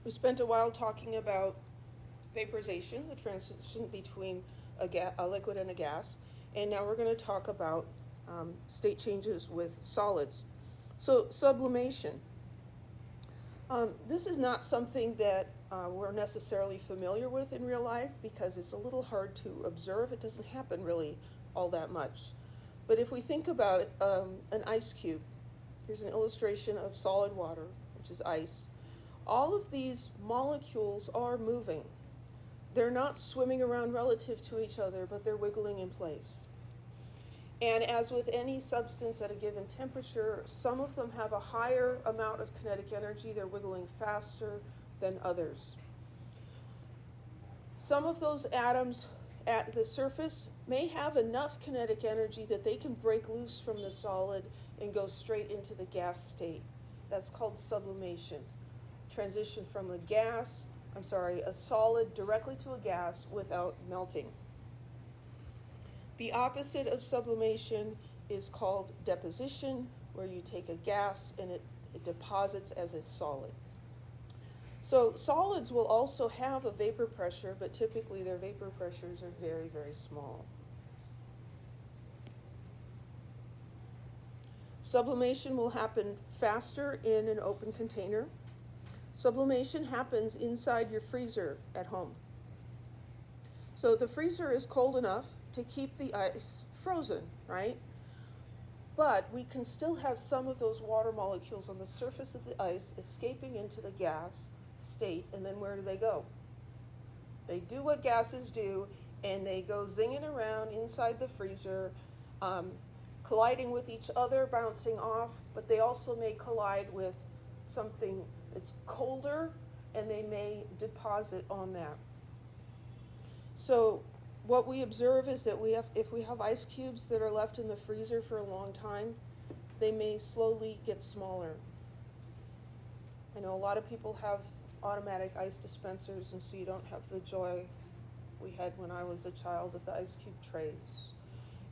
We spent a while talking about vaporization, the transition between a liquid and a gas, and now we're going to talk about state changes with solids. So sublimation. This is not something that we're necessarily familiar with in real life because it's a little hard to observe. It doesn't happen really all that much. But if we think about it, an ice cube, here's an illustration of solid water, which is ice. All of these molecules are moving. They're not swimming around relative to each other, but they're wiggling in place. And as with any substance at a given temperature, some of them have a higher amount of kinetic energy. They're wiggling faster than others. Some of those atoms at the surface may have enough kinetic energy that they can break loose from the solid and go straight into the gas state. That's called sublimation. Transition from a solid directly to a gas without melting. The opposite of sublimation is called deposition, where you take a gas and it deposits as a solid. So solids will also have a vapor pressure, but typically their vapor pressures are very, very small. Sublimation will happen faster in an open container. Sublimation happens inside your freezer at home. So the freezer is cold enough to keep the ice frozen, right? But we can still have some of those water molecules on the surface of the ice escaping into the gas state, and then where do they go? They do what gases do, and they go zinging around inside the freezer, colliding with each other, bouncing off, but they also may collide with something that's colder, and they may deposit on that. So what we observe is that if we have ice cubes that are left in the freezer for a long time, they may slowly get smaller. I know a lot of people have automatic ice dispensers, and so you don't have the joy we had when I was a child of the ice cube trays.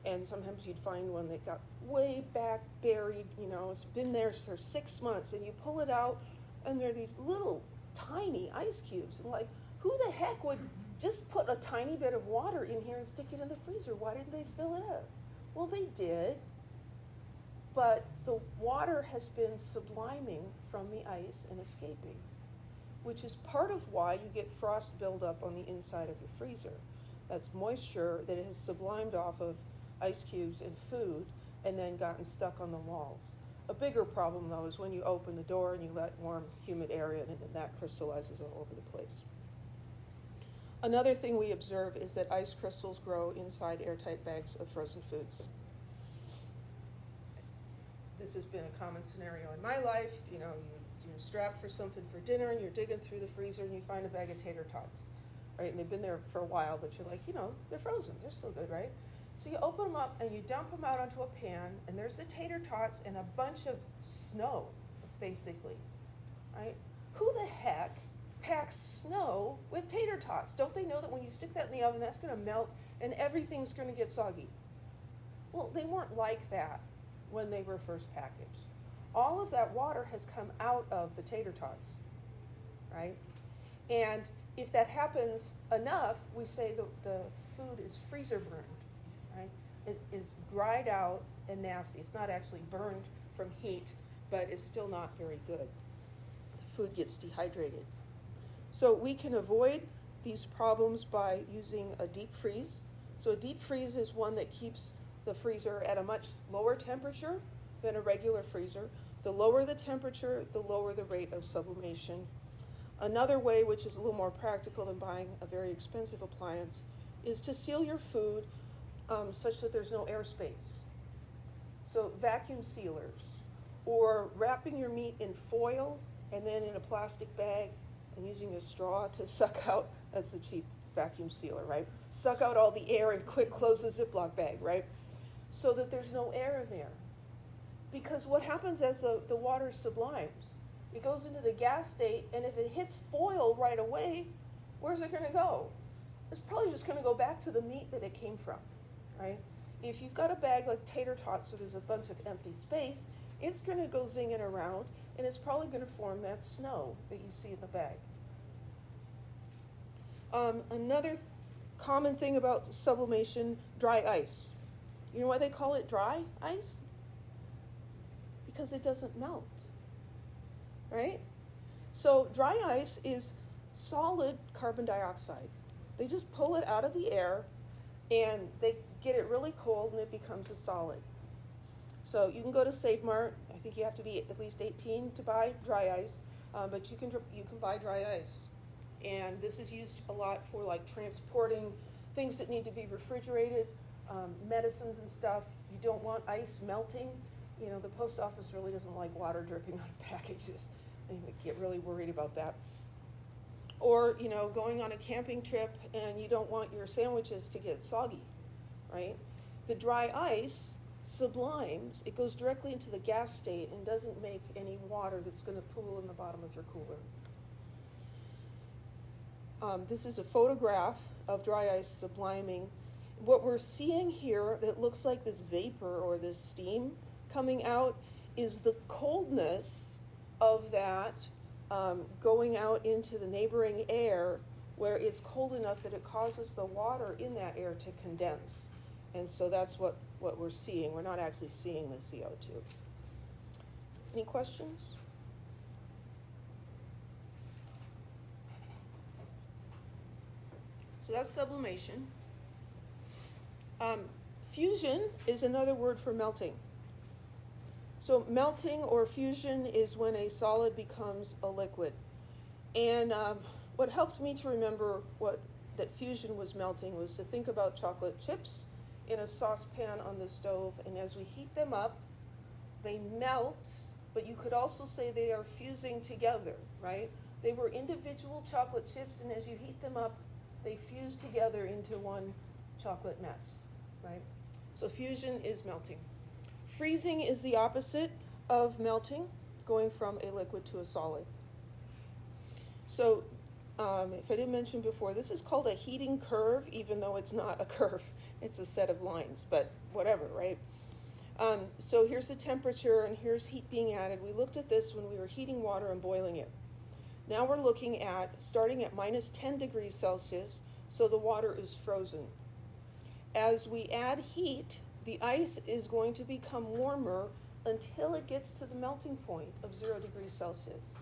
And sometimes you'd find one that got way back buried, it's been there for 6 months, and you pull it out, and there are these little tiny ice cubes. And who the heck would just put a tiny bit of water in here and stick it in the freezer? Why didn't they fill it up? Well, they did, but the water has been subliming from the ice and escaping, which is part of why you get frost buildup on the inside of your freezer. That's moisture that has sublimed off of ice cubes and food and then gotten stuck on the walls. A bigger problem, though, is when you open the door and you let warm, humid air in, and then that crystallizes all over the place. Another thing we observe is that ice crystals grow inside airtight bags of frozen foods. This has been a common scenario in my life. You're strapped for something for dinner, and you're digging through the freezer, and you find a bag of tater tots, right? And they've been there for a while, but you're like, they're frozen. They're still good, right? So you open them up, and you dump them out onto a pan, and there's the tater tots and a bunch of snow, basically, right? Who the heck packs snow with tater tots? Don't they know that when you stick that in the oven, that's going to melt and everything's going to get soggy? Well, they weren't like that when they were first packaged. All of that water has come out of the tater tots, right? And if that happens enough, we say the food is freezer burned, right? It is dried out and nasty. It's not actually burned from heat, but it's still not very good. The food gets dehydrated. So we can avoid these problems by using a deep freeze. So a deep freeze is one that keeps the freezer at a much lower temperature than a regular freezer. The lower the temperature, the lower the rate of sublimation. Another way, which is a little more practical than buying a very expensive appliance, is to seal your food such that there's no airspace. So vacuum sealers, or wrapping your meat in foil and then in a plastic bag and using a straw to suck out, that's the cheap vacuum sealer, right? Suck out all the air and quick close the Ziploc bag, right? So that there's no air in there. Because what happens as the water sublimes, it goes into the gas state, and if it hits foil right away, where's it going to go? It's probably just going to go back to the meat that it came from, right? If you've got a bag like tater tots where there's a bunch of empty space, it's going to go zinging around, and it's probably going to form that snow that you see in the bag. Another common thing about sublimation, dry ice. You know why they call it dry ice? Because it doesn't melt, right? So dry ice is solid carbon dioxide. They just pull it out of the air and they get it really cold and it becomes a solid. So you can go to Save Mart. I think you have to be at least 18 to buy dry ice, but you can buy dry ice. And this is used a lot for like transporting things that need to be refrigerated, medicines and stuff. You don't want ice melting. You know, the post office really doesn't like water dripping on packages. They get really worried about that. Or, you know, going on a camping trip and you don't want your sandwiches to get soggy, right? The dry ice sublimes, it goes directly into the gas state and doesn't make any water that's going to pool in the bottom of your cooler. This is a photograph of dry ice subliming. What we're seeing here that looks like this vapor or this steam coming out is the coldness of that going out into the neighboring air where it's cold enough that it causes the water in that air to condense. And so that's what we're seeing. We're not actually seeing the CO2. Any questions? So that's sublimation. Fusion is another word for melting. So melting or fusion is when a solid becomes a liquid. And what helped me to remember that fusion was melting was to think about chocolate chips in a saucepan on the stove, and as we heat them up, they melt, but you could also say they are fusing together, right? They were individual chocolate chips, and as you heat them up, they fuse together into one chocolate mess, right? So fusion is melting. Freezing is the opposite of melting, going from a liquid to a solid. So if I didn't mention before, this is called a heating curve, even though it's not a curve. It's a set of lines, but whatever, right? So here's the temperature, and here's heat being added. We looked at this when we were heating water and boiling it. Now we're looking at starting at minus 10 degrees Celsius, so the water is frozen. As we add heat, the ice is going to become warmer until it gets to the melting point of 0 degrees Celsius.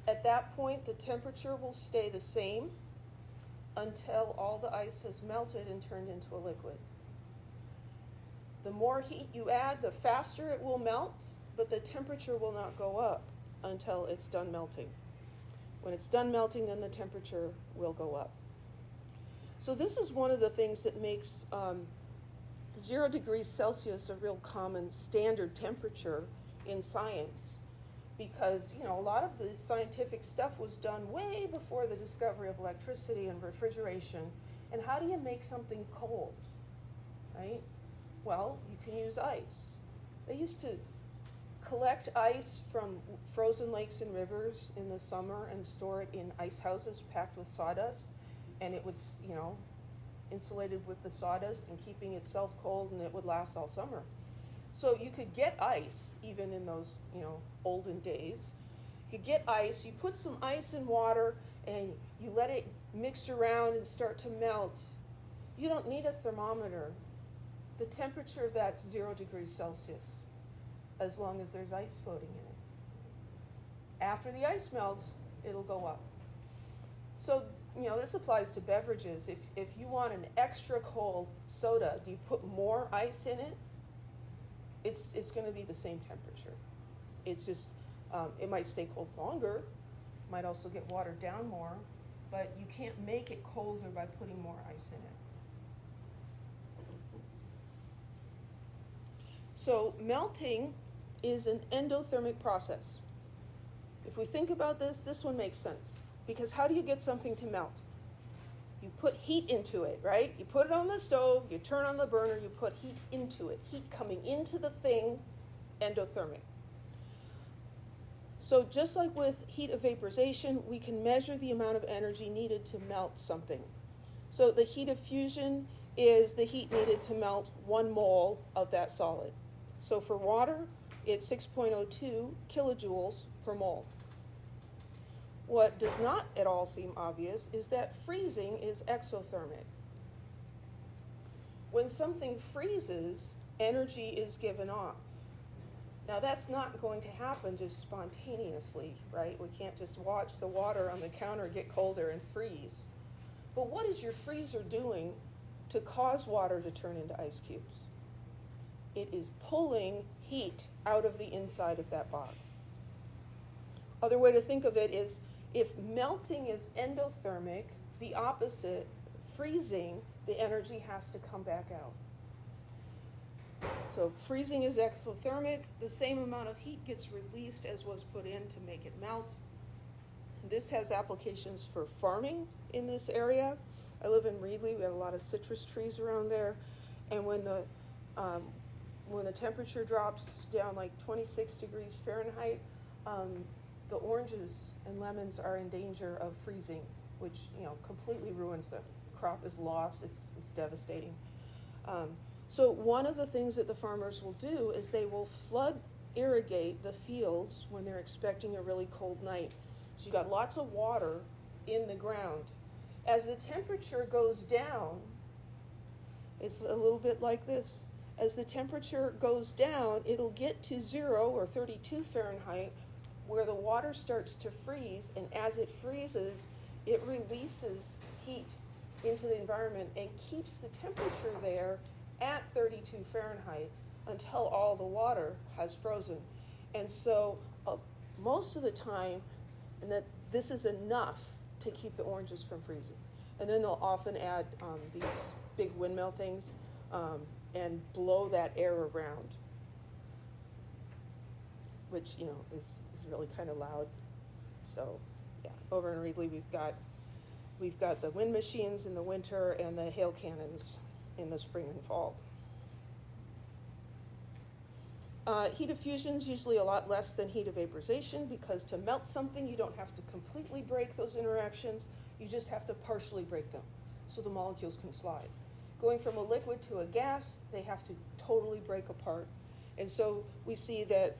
At that point, the temperature will stay the same until all the ice has melted and turned into a liquid. The more heat you add, the faster it will melt, but the temperature will not go up until it's done melting. When it's done melting, then the temperature will go up. So this is one of the things that makes 0 degrees Celsius a real common standard temperature in science, because a lot of the scientific stuff was done way before the discovery of electricity and refrigeration. And how do you make something cold, right? Well, you can use ice. They used to collect ice from frozen lakes and rivers in the summer and store it in ice houses packed with sawdust, and it would, insulated with the sawdust and keeping itself cold, and it would last all summer. So you could get ice even in those, olden days. You could get ice, you put some ice in water, and you let it mix around and start to melt. You don't need a thermometer. The temperature of that's 0 degrees Celsius, as long as there's ice floating in it. After the ice melts, it'll go up. So, this applies to beverages. If you want an extra cold soda, do you put more ice in it? It's going to be the same temperature. It's just, it might stay cold longer, might also get watered down more, but you can't make it colder by putting more ice in it. So melting is an endothermic process. If we think about this one makes sense. Because how do you get something to melt? You put heat into it, right? You put it on the stove, you turn on the burner, you put heat into it. Heat coming into the thing, endothermic. So just like with heat of vaporization, we can measure the amount of energy needed to melt something. So the heat of fusion is the heat needed to melt 1 mole of that solid. So for water, it's 6.02 kilojoules per mole. What does not at all seem obvious is that freezing is exothermic. When something freezes, energy is given off. Now that's not going to happen just spontaneously, right? We can't just watch the water on the counter get colder and freeze. But what is your freezer doing to cause water to turn into ice cubes? It is pulling heat out of the inside of that box. Other way to think of it is, if melting is endothermic, the opposite, freezing, the energy has to come back out. So if freezing is exothermic, the same amount of heat gets released as was put in to make it melt. This has applications for farming in this area. I live in Reedley. We have a lot of citrus trees around there. And when the temperature drops down like 26 degrees Fahrenheit, the oranges and lemons are in danger of freezing, which completely ruins them. Crop is lost. It's devastating. So one of the things that the farmers will do is they will flood irrigate the fields when they're expecting a really cold night. So you got lots of water in the ground. As the temperature goes down, it's a little bit like this. As the temperature goes down, it'll get to 0 or 32 Fahrenheit, where the water starts to freeze, and as it freezes, it releases heat into the environment and keeps the temperature there at 32 Fahrenheit until all the water has frozen. And so most of the time, and that this is enough to keep the oranges from freezing. And then they'll often add these big windmill things and blow that air around, which is really kind of loud. So yeah, over in Reedley we've got the wind machines in the winter and the hail cannons in the spring and fall. Heat of fusion is usually a lot less than heat of vaporization, because to melt something you don't have to completely break those interactions, you just have to partially break them so the molecules can slide. Going from a liquid to a gas, they have to totally break apart. And so we see that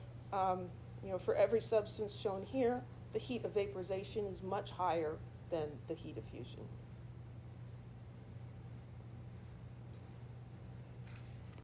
for every substance shown here, the heat of vaporization is much higher than the heat of fusion.